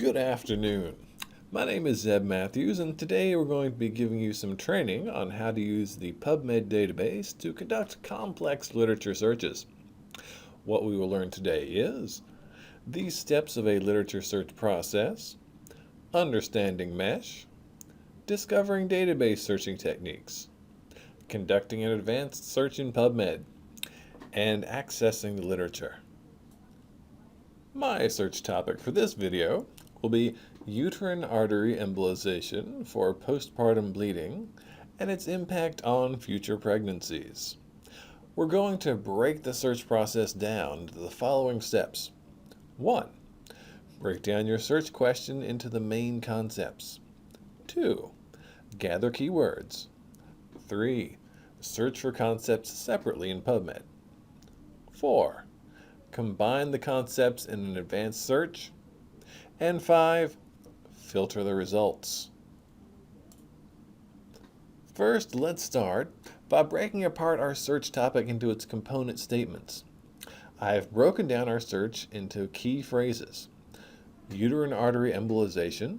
Good afternoon. My name is Zeb Matthews, and today we're going to be giving you some training on how to use the PubMed database to conduct complex literature searches. What we will learn today is the steps of a literature search process, understanding MESH, discovering database searching techniques, conducting an advanced search in PubMed, and accessing the literature. My search topic for this video will be uterine artery embolization for postpartum bleeding and its impact on future pregnancies. We're going to break the search process down into the following steps. 1. Break down your search question into the main concepts. 2. Gather keywords. 3. Search for concepts separately in PubMed. 4. Combine the concepts in an advanced search. And 5. Filter the results. First, let's start by breaking apart our search topic into its component statements. I have broken down our search into key phrases: uterine artery embolization,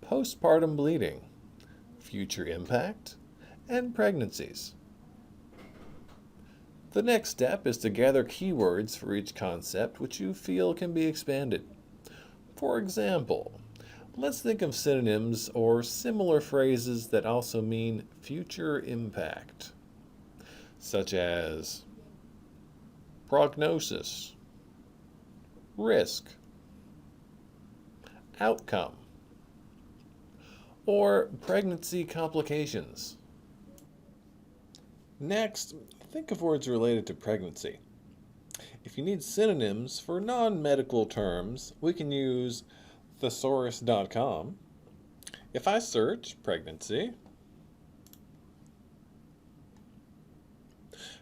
postpartum bleeding, future impact, and pregnancies. The next step is to gather keywords for each concept which you feel can be expanded. For example, let's think of synonyms or similar phrases that also mean future impact, such as prognosis, risk, outcome, or pregnancy complications. Next, think of words related to pregnancy. If you need synonyms for non-medical terms, we can use thesaurus.com. If I search pregnancy,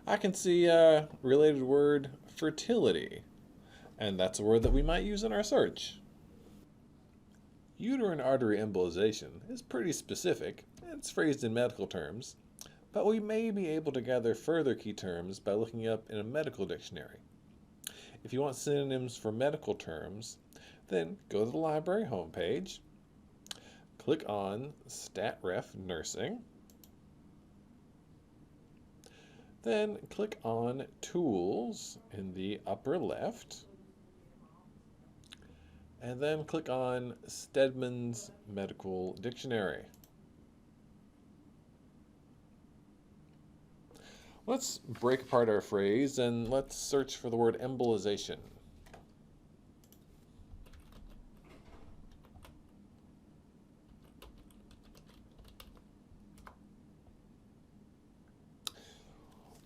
I can see a related word fertility, and that's a word that we might use in our search. Uterine artery embolization is pretty specific. It's phrased in medical terms, but we may be able to gather further key terms by looking up in a medical dictionary. If you want synonyms for medical terms, then go to the library homepage, click on StatRef Nursing, then click on Tools in the upper left, and then click on Stedman's Medical Dictionary. Let's break apart our phrase and let's search for the word embolization.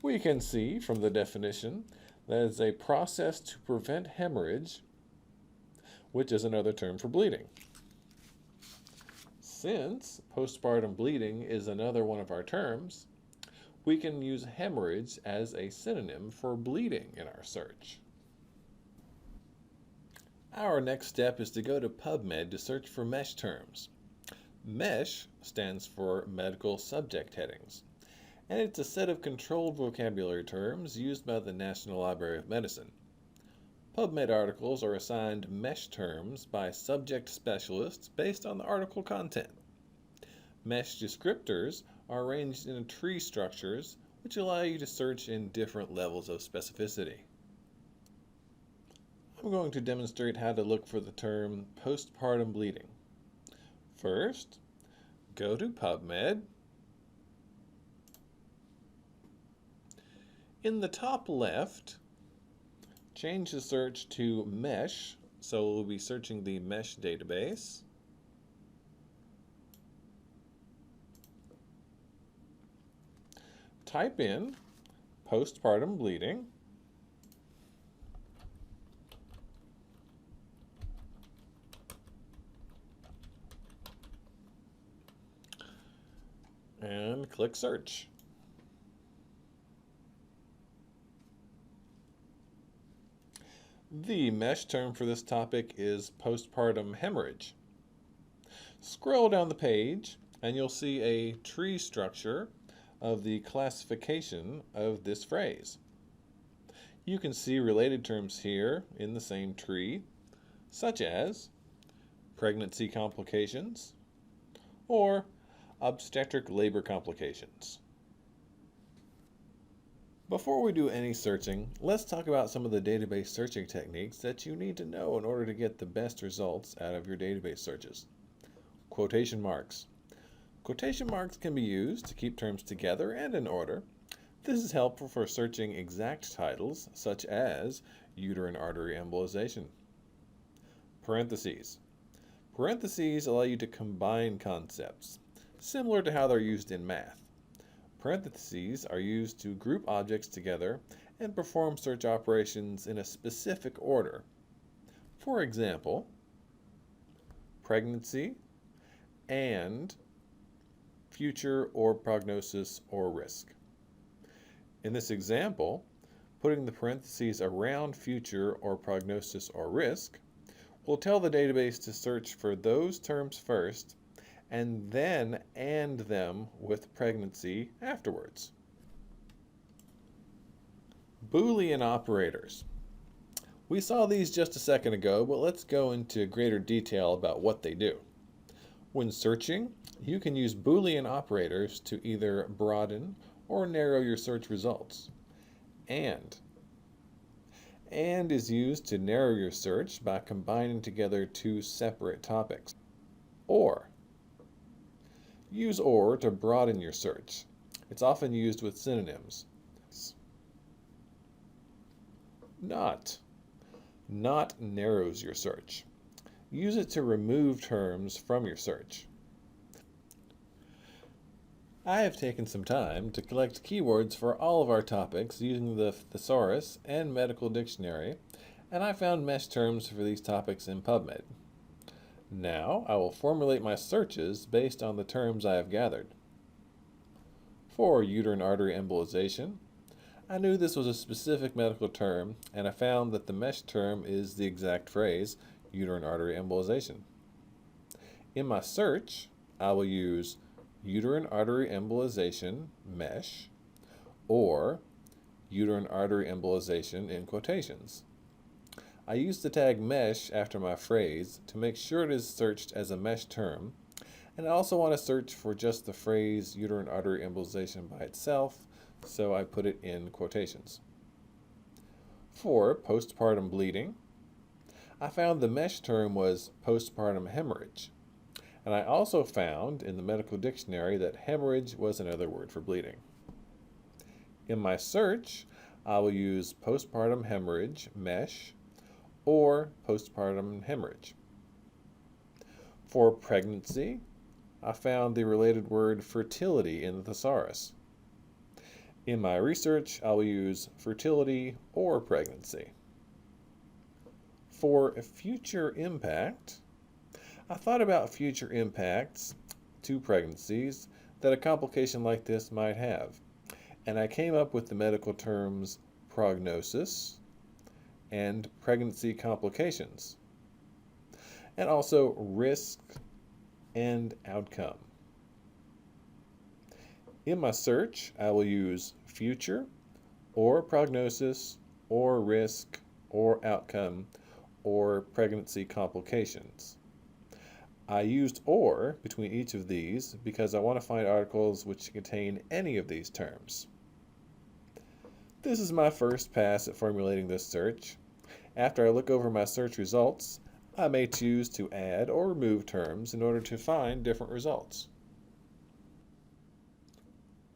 We can see from the definition that it's a process to prevent hemorrhage, which is another term for bleeding. Since postpartum bleeding is another one of our terms, we can use hemorrhage as a synonym for bleeding in our search. Our next step is to go to PubMed to search for MESH terms. MESH stands for Medical Subject Headings, and it's a set of controlled vocabulary terms used by the National Library of Medicine. PubMed articles are assigned MESH terms by subject specialists based on the article content. MESH descriptors are arranged in tree structures which allow you to search in different levels of specificity. I'm going to demonstrate how to look for the term postpartum bleeding. First, go to PubMed. In the top left, change the search to MESH, so we'll be searching the MESH database. Type in postpartum bleeding. And click search. The MESH term for this topic is postpartum hemorrhage. Scroll down the page and you'll see a tree structure of the classification of this phrase. You can see related terms here in the same tree, such as pregnancy complications, or obstetric labor complications. Before we do any searching, let's talk about some of the database searching techniques that you need to know in order to get the best results out of your database searches. Quotation marks. Quotation marks can be used to keep terms together and in order. This is helpful for searching exact titles such as uterine artery embolization. Parentheses. Parentheses allow you to combine concepts, similar to how they're used in math. Parentheses are used to group objects together and perform search operations in a specific order. For example, pregnancy and future or prognosis or risk. In this example, putting the parentheses around future or prognosis or risk will tell the database to search for those terms first and then AND them with pregnancy afterwards. Boolean operators. We saw these just a second ago, but let's go into greater detail about what they do. When searching, you can use Boolean operators to either broaden or narrow your search results. And is used to narrow your search by combining together two separate topics. Or. Use OR to broaden your search. It's often used with synonyms. Not narrows your search. Use it to remove terms from your search. I have taken some time to collect keywords for all of our topics using the Thesaurus and Medical Dictionary, and I found mesh terms for these topics in PubMed. Now, I will formulate my searches based on the terms I have gathered. For uterine artery embolization, I knew this was a specific medical term, and I found that the mesh term is the exact phrase, uterine artery embolization. In my search, I will use uterine artery embolization mesh or uterine artery embolization in quotations. I use the tag mesh after my phrase to make sure it is searched as a mesh term, and I also want to search for just the phrase uterine artery embolization by itself, so I put it in quotations. For postpartum bleeding, I found the mesh term was postpartum hemorrhage, and I also found in the medical dictionary that hemorrhage was another word for bleeding. In my search, I will use postpartum hemorrhage mesh or postpartum hemorrhage. For pregnancy, I found the related word fertility in the thesaurus. In my research, I will use fertility or pregnancy. For future impact, I thought about future impacts to pregnancies that a complication like this might have, and I came up with the medical terms prognosis and pregnancy complications, and also risk and outcome. In my search, I will use future or prognosis or risk or outcome or pregnancy complications. I used OR between each of these because I want to find articles which contain any of these terms. This is my first pass at formulating this search. After I look over my search results, I may choose to add or remove terms in order to find different results.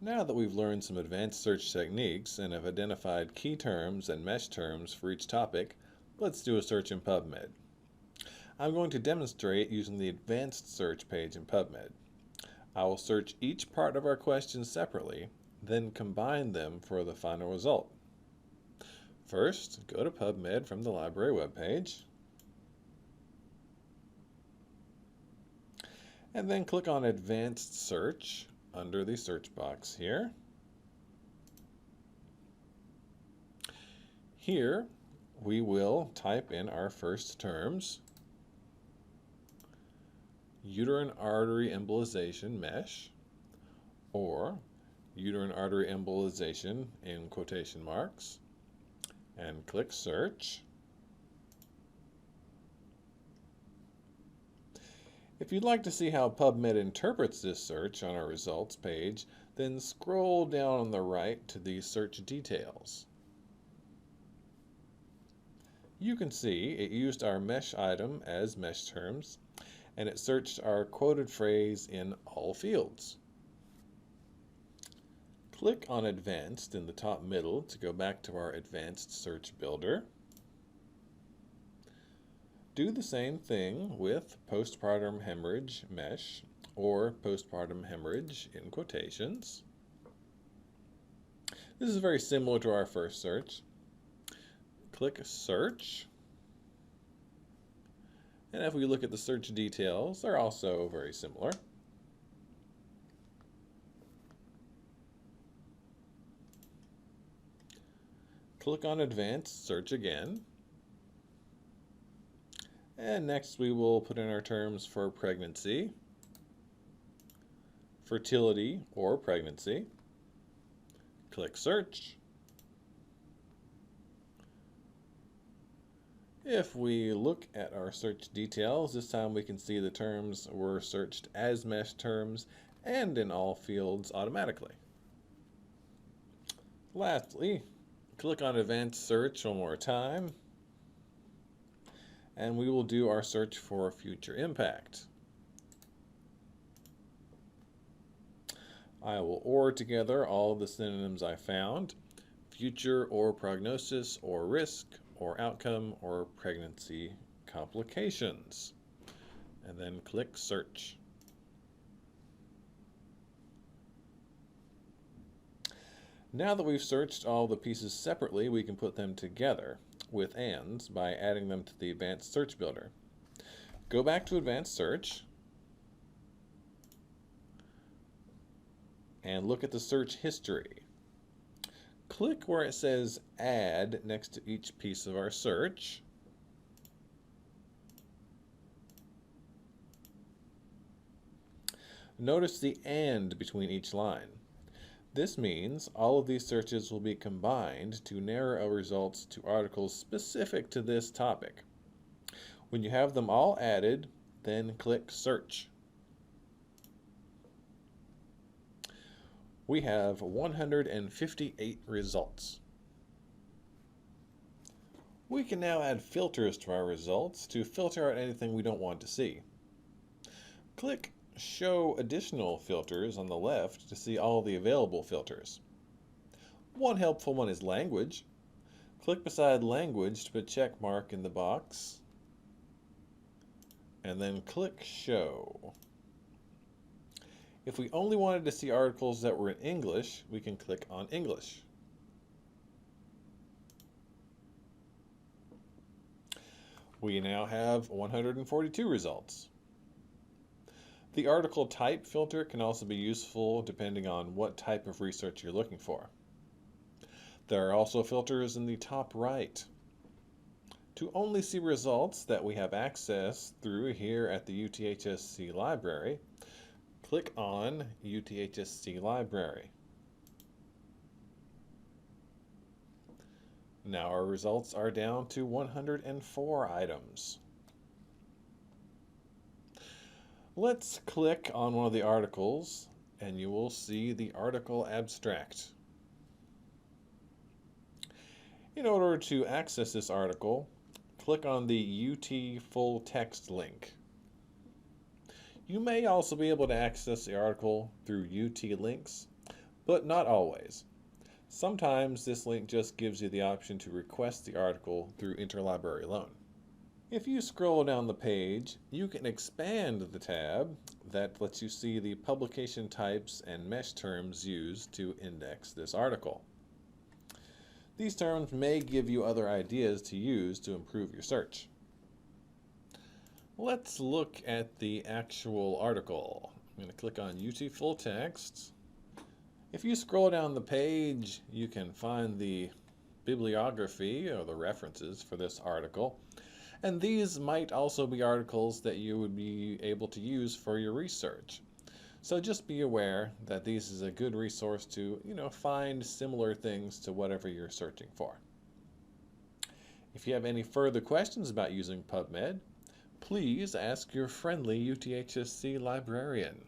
Now that we've learned some advanced search techniques and have identified key terms and mesh terms for each topic, let's do a search in PubMed. I'm going to demonstrate using the advanced search page in PubMed. I will search each part of our question separately, then combine them for the final result. First, go to PubMed from the library webpage, and then click on Advanced Search under the search box here. Here, we will type in our first terms, uterine artery embolization mesh, or uterine artery embolization in quotation marks, and click search. If you'd like to see how PubMed interprets this search on our results page, then scroll down on the right to the search details. You can see it used our mesh item as mesh terms, and it searched our quoted phrase in all fields. Click on Advanced in the top middle to go back to our Advanced Search Builder. Do the same thing with postpartum hemorrhage mesh or postpartum hemorrhage in quotations. This is very similar to our first search. Click Search. And if we look at the search details, they're also very similar. Click on Advanced Search again. And next we will put in our terms for pregnancy, fertility, or pregnancy. Click Search. If we look at our search details, this time we can see the terms were searched as mesh terms and in all fields automatically. Lastly, click on Advanced Search one more time, and we will do our search for future impact. I will OR together all the synonyms I found: future or prognosis or risk or outcome or pregnancy complications, and then click Search. Now that we've searched all the pieces separately, we can put them together with ANDs by adding them to the Advanced Search Builder. Go back to Advanced Search and look at the search history. Click where it says Add next to each piece of our search. Notice the AND between each line. This means all of these searches will be combined to narrow our results to articles specific to this topic. When you have them all added, then click Search. We have 158 results. We can now add filters to our results to filter out anything we don't want to see. Click Show Additional Filters on the left to see all the available filters. One helpful one is Language. Click beside Language to put a check mark in the box, and then click Show. If we only wanted to see articles that were in English, we can click on English. We now have 142 results. The article type filter can also be useful depending on what type of research you're looking for. There are also filters in the top right. To only see results that we have access through here at the UTHSC library, click on UTHSC Library. Now our results are down to 104 items. Let's click on one of the articles and you will see the article abstract. In order to access this article, click on the UT full text link. You may also be able to access the article through UT links, but not always. Sometimes this link just gives you the option to request the article through interlibrary loan. If you scroll down the page, you can expand the tab that lets you see the publication types and mesh terms used to index this article. These terms may give you other ideas to use to improve your search. Let's look at the actual article. I'm going to click on UT Full Text. If you scroll down the page, you can find the bibliography or the references for this article. And these might also be articles that you would be able to use for your research. So just be aware that this is a good resource to, find similar things to whatever you're searching for. If you have any further questions about using PubMed, please ask your friendly UTHSC librarian.